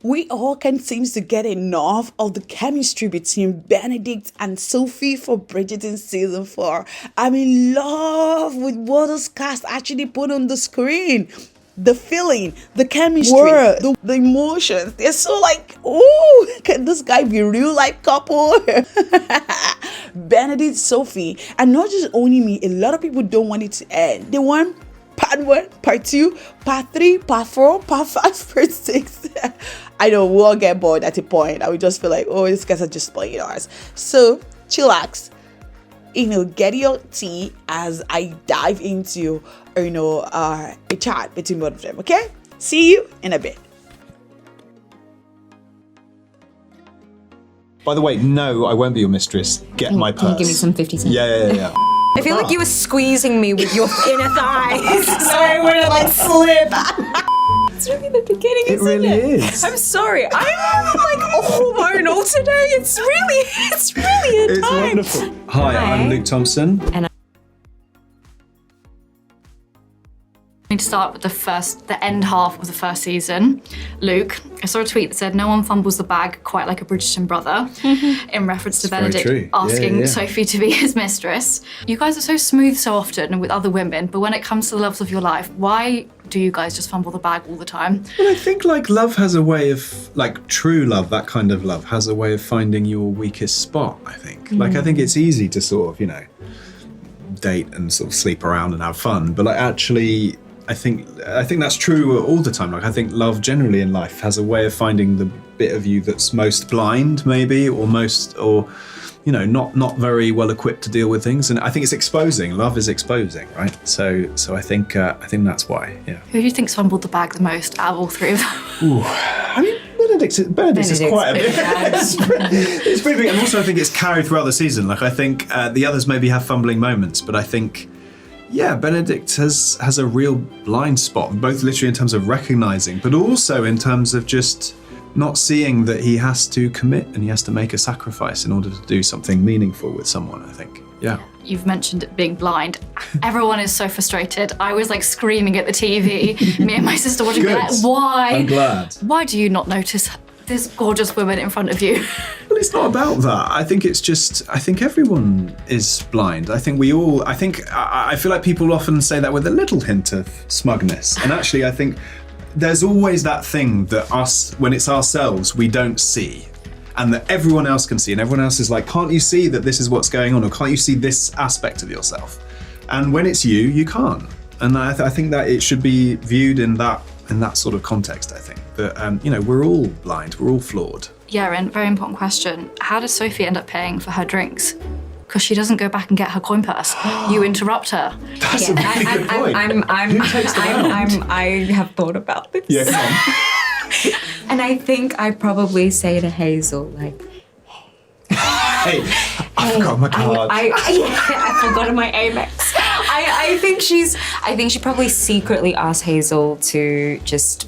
We all can't seem to get enough of the chemistry between Benedict and Sophie for Bridgerton season 4. I'm in love with what this cast actually put on the screen. The feeling, the chemistry, the emotions. They're so like, oh, can this guy be a real life couple? Benedict, Sophie, and not just only me, a lot of people don't want it to end. They want part 1, part 2, part 3, part 4, part 5, part 6. I know we'll all get bored at a point. I would just feel like, oh, these guys are just spoiling ours. So chillax, get your tea as I dive into, a chat between both of them. Okay? See you in a bit. By the way, no, I won't be your mistress. Get my purse. Can you give me some 50 cents? Yeah. I feel like you were squeezing me with your inner thighs, so I wouldn't slip. It's really the beginning, isn't it? It really is. I'm sorry. I'm hormonal today. It's really a time. It's wonderful. Hi, I'm Luke Thompson. And I need to start with the end half of the first season. Luke, I saw a tweet that said, no one fumbles the bag quite like a Bridgerton brother, in reference to Benedict asking Sophie to be his mistress. You guys are so smooth so often with other women, but when it comes to the loves of your life, why do you guys just fumble the bag all the time? Well, I think love has a way of, true love, that kind of love, has a way of finding your weakest spot, I think. I think it's easy to sort of, date and sort of sleep around and have fun, but actually, I think that's true all the time. I think love generally in life has a way of finding the bit of you that's most blind, maybe, or not very well equipped to deal with things. And I think it's exposing. Love is exposing, right? So I think that's why. Yeah. Who do you think's fumbled the bag the most out of all three of them? Ooh, I mean, Benedict is quite a bit. It's pretty big, and also I think it's carried throughout the season. I think the others maybe have fumbling moments, but I think. Yeah, Benedict has a real blind spot, both literally in terms of recognizing, but also in terms of just not seeing that he has to commit and he has to make a sacrifice in order to do something meaningful with someone, I think. Yeah. You've mentioned being blind. Everyone is so frustrated. I was screaming at the TV. Me and my sister watching it. Why? I'm glad. Why do you not notice this gorgeous woman in front of you? Well, it's not about that. I think everyone is blind. I feel like people often say that with a little hint of smugness. And actually, I think there's always that thing that when it's ourselves, we don't see. And that everyone else can see. And everyone else is like, can't you see that this is what's going on? Or can't you see this aspect of yourself? And when it's you can't. And I think that it should be viewed in that sort of context, I think. That, we're all blind, we're all flawed. Yerin, very important question. How does Sophie end up paying for her drinks? Because she doesn't go back and get her coin purse. You interrupt her. That's a really good point. I have thought about this. Yeah, come on. And I think I probably say to Hazel, Hey, I forgot my card. I forgot my Amex. I think she probably secretly asked Hazel to just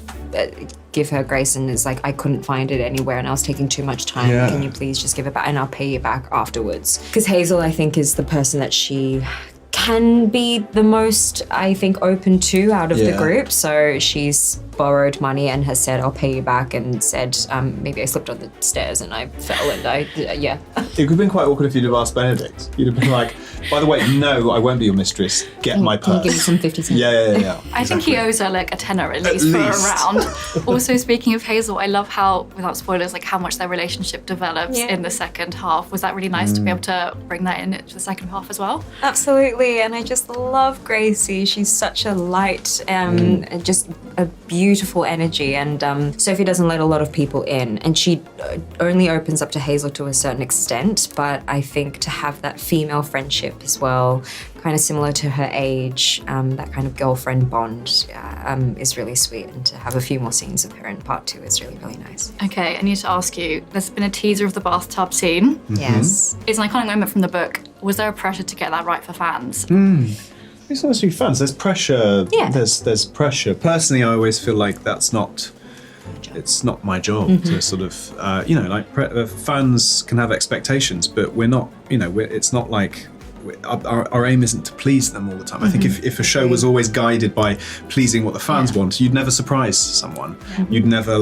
give her grace, and it's I couldn't find it anywhere and I was taking too much time. Yeah. Can you please just give it back and I'll pay you back afterwards? Because Hazel, I think, is the person that she can be the most, I think, open to out of the group. So she's borrowed money and has said, I'll pay you back, and said, maybe I slipped on the stairs and I fell and It could have been quite awkward if you'd have asked Benedict. You'd have been like, by the way, no, I won't be your mistress. Get my purse. Can you give me some 50 cents? Yeah. I think he owes her a tenner at least for a round. Also, speaking of Hazel, I love how, without spoilers, how much their relationship develops in the second half. Was that really nice to be able to bring that in to the second half as well? Absolutely, and I just love Gracie. She's such a light, just a beautiful energy, and Sophie doesn't let a lot of people in, and she only opens up to Hazel to a certain extent, but I think to have that female friendship as well, kind of similar to her age, that kind of girlfriend bond is really sweet, and to have a few more scenes of her in part 2 is really, really nice. Okay, I need to ask you, there's been a teaser of the bathtub scene. Mm-hmm. Yes. It's an iconic moment from the book. Was there a pressure to get that right for fans? It's not necessarily fans. There's pressure. Yeah. There's pressure. Personally, I always feel like it's not my job to sort of, fans can have expectations, but we're not, it's not like our aim isn't to please them all the time. I think if a show was always guided by pleasing what the fans want, you'd never surprise someone. You'd never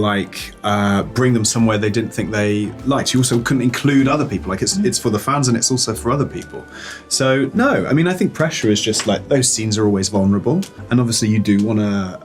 bring them somewhere they didn't think they liked. You also couldn't include other people. Like it's for the fans and it's also for other people. So no, I mean, I think pressure is just like those scenes are always vulnerable, and obviously you do want to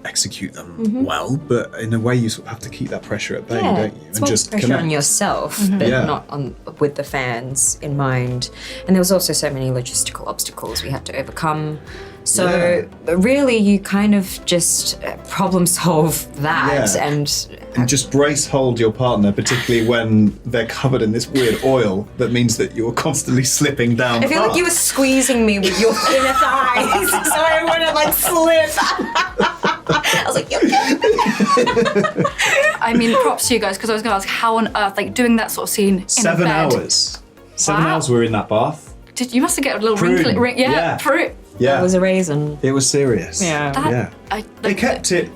execute them well, but in a way you sort of have to keep that pressure at bay, don't you? It's and just pressure on yourself, but not on with the fans in mind. And there was also so many logistical obstacles we had to overcome. So really, you kind of just problem solve that and just brace hold your partner, particularly when they're covered in this weird oil that means that you're constantly slipping down. I feel like you were squeezing me with your inner thighs, so I wouldn't slip. I was like, you're I mean, props to you guys, because I was going to ask how on earth, doing that sort of scene in 7 a bed. 7 hours. 7 hours we were in that bath. You must have get a little wrinkle. Prune. Yeah. It was a raisin. It was serious. Yeah. They kept it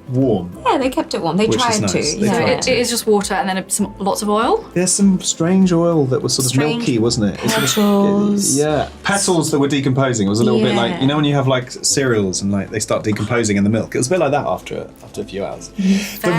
warm. Yeah, they kept it warm. They tried nice. to. It is just water and then lots of oil. There's some strange oil that was sort of milky, wasn't it? Petals. Petals that were decomposing. It was a little bit like, you know when you have like cereals and like they start decomposing in the milk? It was a bit like that after a few hours. The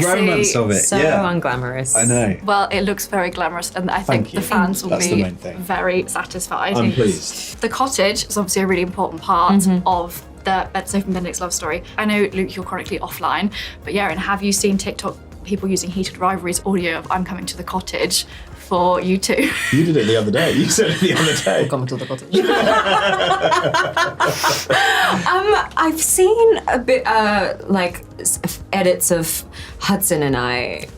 romance of it. So unglamorous. I know. Well, it looks very glamorous, and I think the fans will be very satisfied. I'm pleased. The cottage is obviously a really important part of the Sophie and Benedict's love story. I know, Luke, you're chronically offline, but Yerin, have you seen TikTok people using Heated Rivalry's audio of I'm Coming to the Cottage for you two? You did it the other day. You said it the other day. Coming to the cottage. I've seen a bit edits of Hudson and I,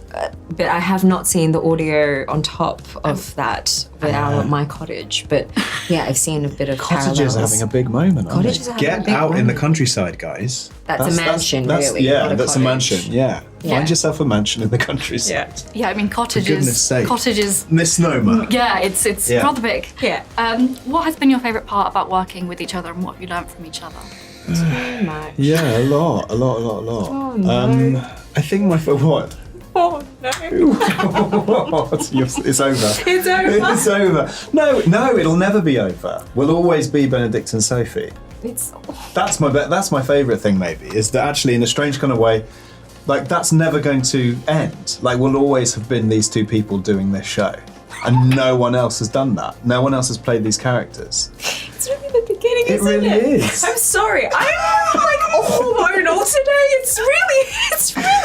but I have not seen the audio on top of that with my cottage. But yeah, I've seen a bit of Cottages are having a big moment. Cottages are having a Get big out moment. in the countryside, guys. That's a mansion, really. Yeah, not that's a mansion. Yeah. Find yourself a mansion in the countryside. Yeah, I mean, cottages. For goodness sake. Cottages. Misnomer. Yeah, it's rather big. Yeah. What has been your favourite part about working with each other, and what have you learned from each other? So much. Yeah, a lot. Oh, no. I think my what? Oh no. It's over. It's over. It's over. No, it'll never be over. We'll always be Benedict and Sophie. That's my favourite thing, maybe, is that actually in a strange kind of way, like that's never going to end. Like we'll always have been these two people doing this show. And no one else has done that. No one else has played these characters. It's really the beginning, isn't it? It really is. I'm sorry. I'm like hormonal today. It's really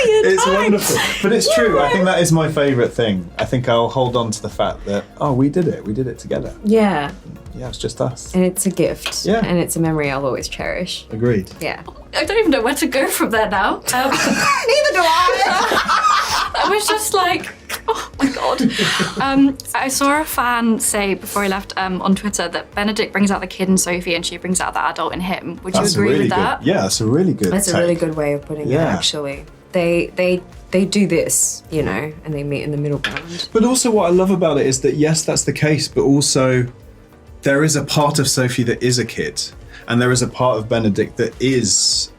It's wonderful. But it's true. I think that is my favourite thing. I think I'll hold on to the fact that, we did it. We did it together. Yeah. Yeah, it's just us. And it's a gift. Yeah. And it's a memory I'll always cherish. Agreed. Yeah. I don't even know where to go from there now. Neither do I. I was just like, oh my God. I saw a fan say before he left on Twitter that Benedict brings out the kid in Sophie and she brings out the adult in him. Would you agree with that? Yeah, that's a really good That's a really good way of putting it, actually. They do this, and they meet in the middle ground. But also what I love about it is that, yes, that's the case, but also there is a part of Sophie that is a kid. And there is a part of Benedict that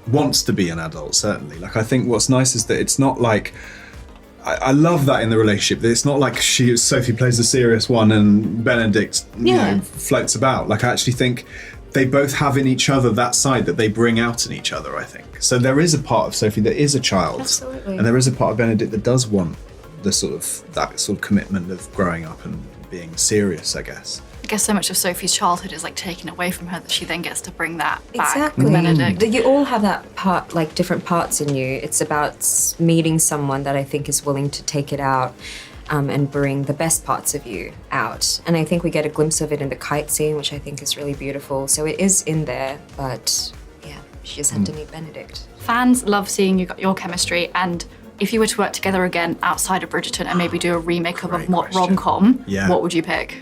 wants to be an adult, certainly. Like, I think what's nice is that it's not like, I love that in the relationship, that it's not like Sophie plays the serious one and Benedict, floats about. Like, I actually think they both have in each other that side that they bring out in each other, I think. So there is a part of Sophie that is a child. Absolutely. And there is a part of Benedict that does want that sort of commitment of growing up and being serious, I guess. I guess so much of Sophie's childhood is like taken away from her that she then gets to bring that back Exactly. with Benedict. You all have that part, like different parts in you. It's about meeting someone that I think is willing to take it out and bring the best parts of you out. And I think we get a glimpse of it in the kite scene, which I think is really beautiful. So it is in there, but yeah, she just had to meet Benedict. Fans love seeing your chemistry, and if you were to work together again outside of Bridgerton and maybe do a remake of a rom-com, what would you pick?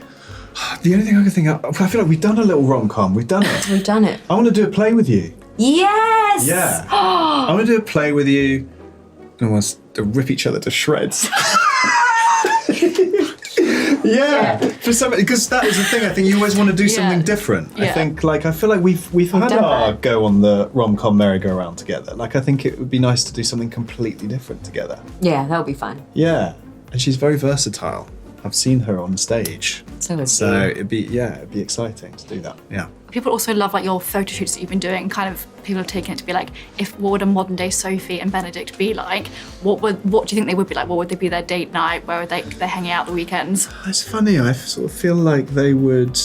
The only thing I can think of, I feel like we've done a little rom-com. We've done it. We've done it. I want to do a play with you. Yes! Yeah. I want to do a play with you. I want us to rip each other to shreds. Because that is the thing. I think you always want to do something different. Yeah. I feel like we've had our go on the rom-com merry-go-round together. Like, I think it would be nice to do something completely different together. Yeah, that would be fun. Yeah. And she's very versatile. I've seen her on stage. So it'd be exciting to do that. Yeah. People also love like your photo shoots that you've been doing. Kind of people have taken it to be like, what would a modern day Sophie and Benedict be like? What do you think they would be like? What would they be their date night? Where would they hanging out the weekends? It's funny. I sort of feel like they would.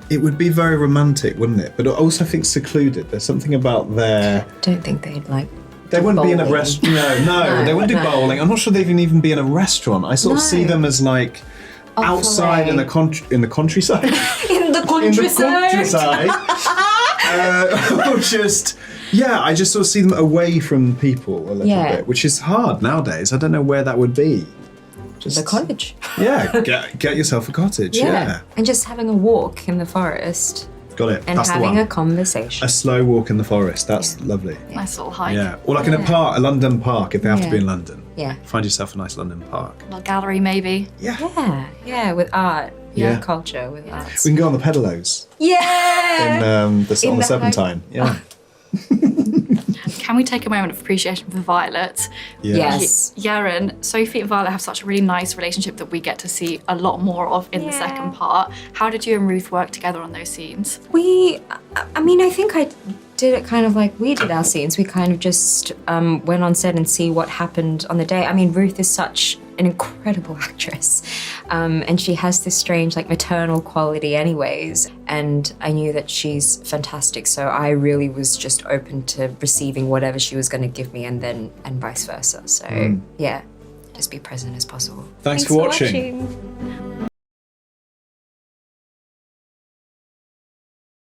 It would be very romantic, wouldn't it? But also, I think secluded. There's something about their. I don't think they'd like. They wouldn't bowling. be in a restaurant. No, they wouldn't do bowling. I'm not sure they'd even be in a restaurant. I sort of see them as like. Outside in the countryside. In the countryside. In the countryside. I just sort of see them away from people a little bit, which is hard nowadays. I don't know where that would be. Just the cottage. Yeah, get yourself a cottage. Yeah. And just having a walk in the forest. Got it. And that's having the one. a conversation. A slow walk in the forest. That's lovely. Nice little hike. Yeah. Or like in a park, a London park, if they have to be in London. Yeah. Find yourself a nice London park. A little gallery maybe. Yeah. Yeah, with art. Yeah. Culture with arts. We can go on the pedalos. Yeah. On the Serpentine. Yeah. Can we take a moment of appreciation for Violet? Yeah. Yes. Yerin, Sophie and Violet have such a really nice relationship that we get to see a lot more of in the second part. How did you and Ruth work together on those scenes? I think I did it kind of like we did our scenes. We kind of just went on set and see what happened on the day. I mean, Ruth is such an incredible actress. And she has this strange like maternal quality anyways. And I knew that she's fantastic. So I really was just open to receiving whatever she was going to give me and vice versa. So just be present as possible. Thanks for watching.